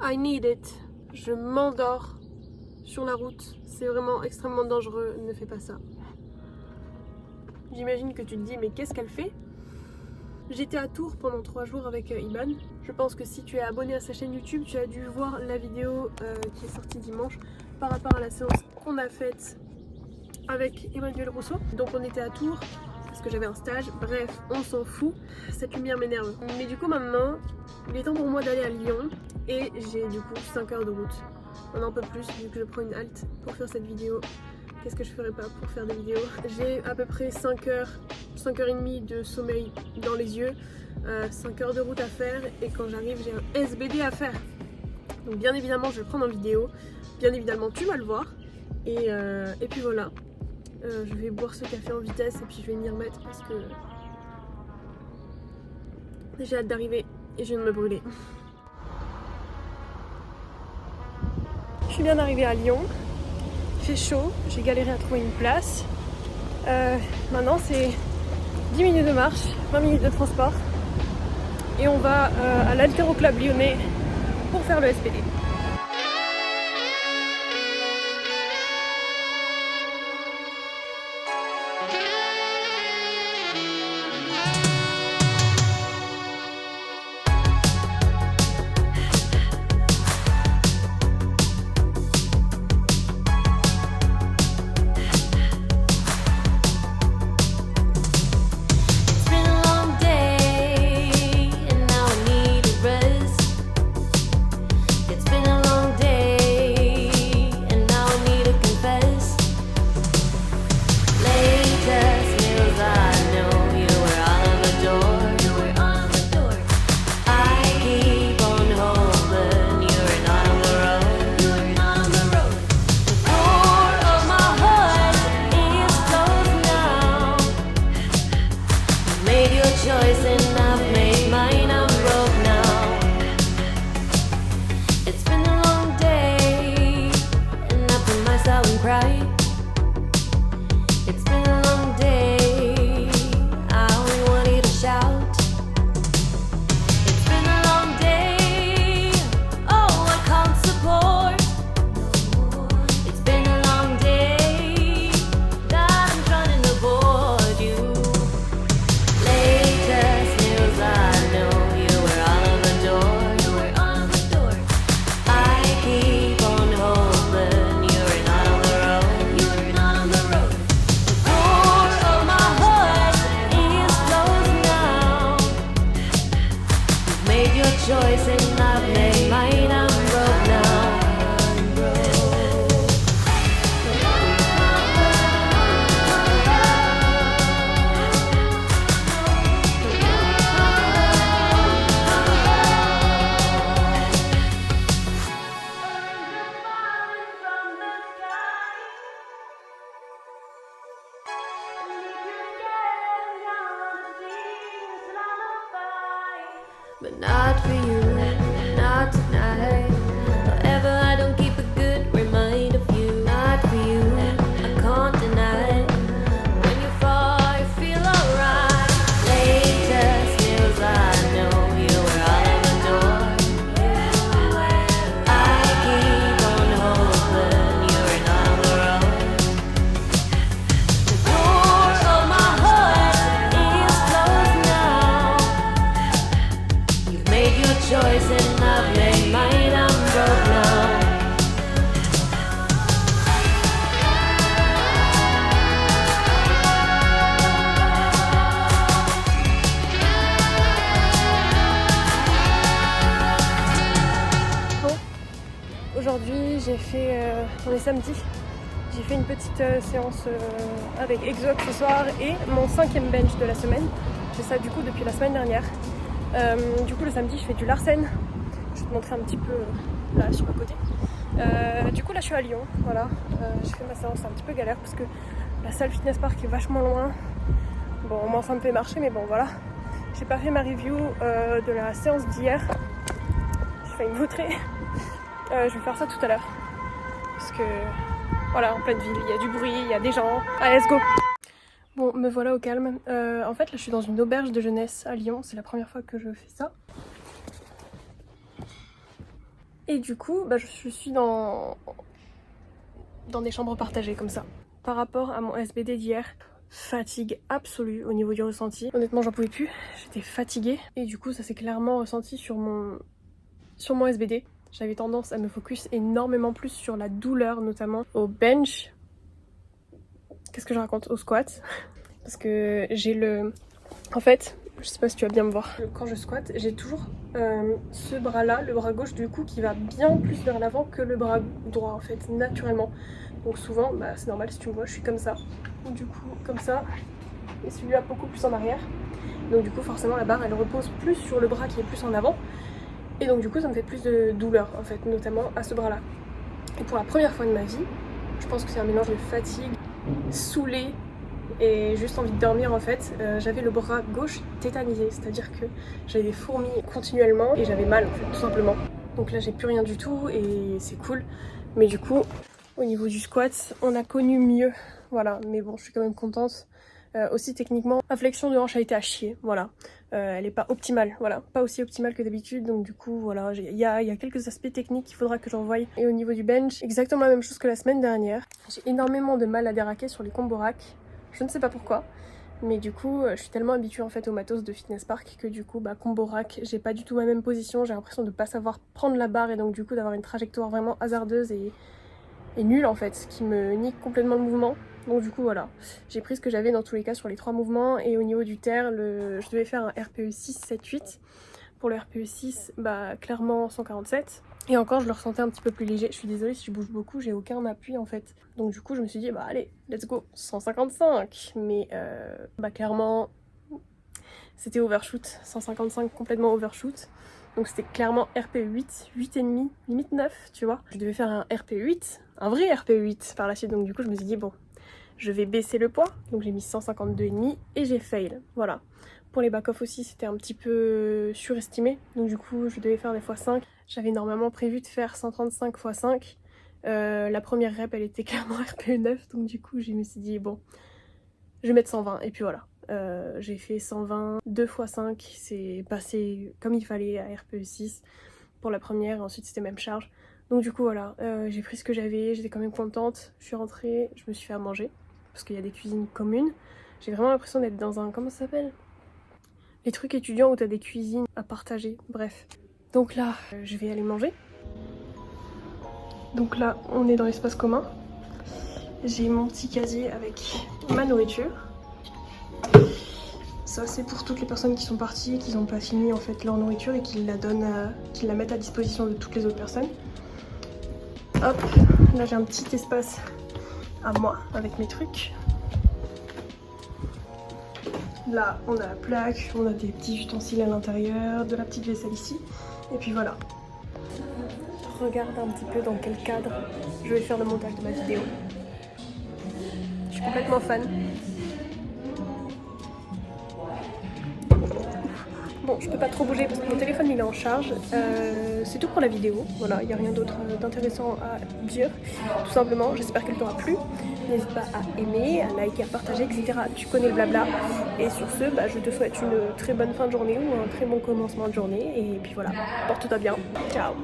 I need it. Je m'endors sur la route. C'est vraiment extrêmement dangereux. Ne fais pas ça. J'imagine que tu te dis, mais qu'est-ce qu'elle fait? J'étais à Tours pendant 3 jours avec Iman. Je pense que si tu es abonné à sa chaîne YouTube, tu as dû voir la vidéo qui est sortie dimanche par rapport à la séance qu'on a faite avec Emmanuel Rousseau. Donc on était à Tours parce que j'avais un stage. Bref, on s'en fout. Cette lumière m'énerve. Mais du coup maintenant, il est temps pour moi d'aller à Lyon et j'ai du coup 5 heures de route. On en peut plus vu que je prends une halte pour faire cette vidéo. Qu'est-ce que je ferais pas pour faire des vidéos? J'ai à peu près 5 heures et demie de sommeil dans les yeux, 5 heures de route à faire et quand j'arrive j'ai un SBD à faire. Donc bien évidemment je vais le prendre en vidéo, bien évidemment tu vas le voir et puis voilà. Je vais boire ce café en vitesse et puis je vais m'y remettre parce que j'ai hâte d'arriver et je viens de me brûler. Je suis bien arrivée à Lyon. Il fait chaud, j'ai galéré à trouver une place. Maintenant c'est 10 minutes de marche, 20 minutes de transport et on va à l'Altéro Club lyonnais pour faire le SPD. But not for you, not tonight. However, I don't keep a good reminder of you. Not for you, I can't deny. When you fall, you feel alright. Latest news, I know you were all over the door. I keep on hoping you're not on the road. The door of my heart is closed now. You've made your choice and I've made mine. I'm broke now. Bon, aujourd'hui j'ai fait, on est samedi, j'ai fait une petite séance avec Exo ce soir et mon 5e bench de la semaine. J'ai ça du coup depuis la semaine dernière. Du coup le samedi je fais du Larsen. Je vais te montrer un petit peu là sur le côté. Du coup là je suis à Lyon, voilà. J'ai fait ma séance un petit peu galère parce que la salle fitness park est vachement loin. Bon moi ça me fait marcher mais bon voilà. J'ai pas fait ma review de la séance d'hier. J'ai failli me vautrer. Je vais faire ça tout à l'heure. Parce que voilà, en pleine ville, il y a du bruit, il y a des gens. Allez, let's go! Bon, me voilà au calme. En fait, là, je suis dans une auberge de jeunesse à Lyon. C'est la première fois que je fais ça. Et du coup, bah, je suis dans des chambres partagées comme ça. Par rapport à mon SBD d'hier, fatigue absolue au niveau du ressenti. Honnêtement, j'en pouvais plus, j'étais fatiguée. Et du coup, ça s'est clairement ressenti sur mon SBD. J'avais tendance à me focus énormément plus sur la douleur, notamment au bench. Qu'est-ce que je raconte? Au squat. Parce que j'ai le... En fait, je sais pas si tu vas bien me voir. Quand je squatte, j'ai toujours ce bras-là, le bras gauche du coup, qui va bien plus vers l'avant que le bras droit en fait, naturellement. Donc souvent, bah, c'est normal si tu me vois, je suis comme ça. Du coup, comme ça. Et celui-là beaucoup plus en arrière. Donc du coup, forcément, la barre, elle repose plus sur le bras qui est plus en avant. Et donc du coup, ça me fait plus de douleur en fait, notamment à ce bras-là. Et pour la première fois de ma vie, je pense que c'est un mélange de fatigue, saoulée, et juste envie de dormir en fait, j'avais le bras gauche tétanisé, c'est-à-dire que j'avais des fourmis continuellement et j'avais mal en fait, tout simplement. Donc là j'ai plus rien du tout et c'est cool, mais du coup au niveau du squat on a connu mieux, voilà, mais bon je suis quand même contente. Aussi techniquement, la flexion de hanche a été à chier, voilà. Elle est pas optimale, voilà, pas aussi optimale que d'habitude, donc du coup voilà, il y a quelques aspects techniques qu'il faudra que j'envoie. Et au niveau du bench, exactement la même chose que la semaine dernière. J'ai énormément de mal à déraquer sur les combo racks, je ne sais pas pourquoi, mais du coup je suis tellement habituée en fait au matos de Fitness Park que du coup bah combo rack, j'ai pas du tout ma même position, j'ai l'impression de pas savoir prendre la barre et donc du coup d'avoir une trajectoire vraiment hasardeuse et nulle en fait, qui me nique complètement le mouvement. Donc du coup voilà, j'ai pris ce que j'avais dans tous les cas sur les 3 mouvements. Et au niveau du terre, je devais faire un RPE 6, 7, 8. Pour le RPE 6, bah clairement 147. Et encore je le ressentais un petit peu plus léger. Je suis désolée si je bouge beaucoup, j'ai aucun appui en fait. Donc du coup je me suis dit bah allez, let's go, 155. Mais bah clairement c'était overshoot, 155 complètement overshoot. Donc c'était clairement RPE 8, 8,5, limite 9, tu vois. Je devais faire un RPE 8, un vrai RPE 8 par la suite. Donc du coup je me suis dit bon, je vais baisser le poids. Donc j'ai mis 152,5 et j'ai fail, voilà. Pour les back-off aussi c'était un petit peu surestimé. Donc du coup je devais faire des x5. J'avais normalement prévu de faire 135 x 5. La première rep elle était clairement RPE 9. Donc du coup je me suis dit bon, je vais mettre 120 et puis voilà. J'ai fait 120, 2 x 5, c'est passé comme il fallait à RPE 6 pour la première, ensuite c'était même charge. Donc du coup voilà, j'ai pris ce que j'avais, j'étais quand même contente, je suis rentrée, je me suis fait à manger, parce qu'il y a des cuisines communes. J'ai vraiment l'impression d'être dans un, comment ça s'appelle ? Les trucs étudiants où t'as des cuisines à partager, bref. Donc là, je vais aller manger. Donc là, on est dans l'espace commun. J'ai mon petit casier avec ma nourriture. Ça c'est pour toutes les personnes qui sont parties, qui n'ont pas fini en fait leur nourriture et qui la mettent à disposition de toutes les autres personnes. Hop, là j'ai un petit espace à moi avec mes trucs. Là on a la plaque, on a des petits ustensiles à l'intérieur, de la petite vaisselle ici. Et puis voilà. Regarde un petit peu dans quel cadre je vais faire le montage de ma vidéo. Je suis complètement fan. Bon, je peux pas trop bouger parce que mon téléphone il est en charge. C'est tout pour la vidéo. Voilà, il n'y a rien d'autre d'intéressant à dire. Tout simplement, j'espère qu'elle t'aura plu. N'hésite pas à aimer, à liker, à partager, etc. Tu connais le blabla. Et sur ce, bah, je te souhaite une très bonne fin de journée ou un très bon commencement de journée. Et puis voilà, porte-toi bien. Ciao.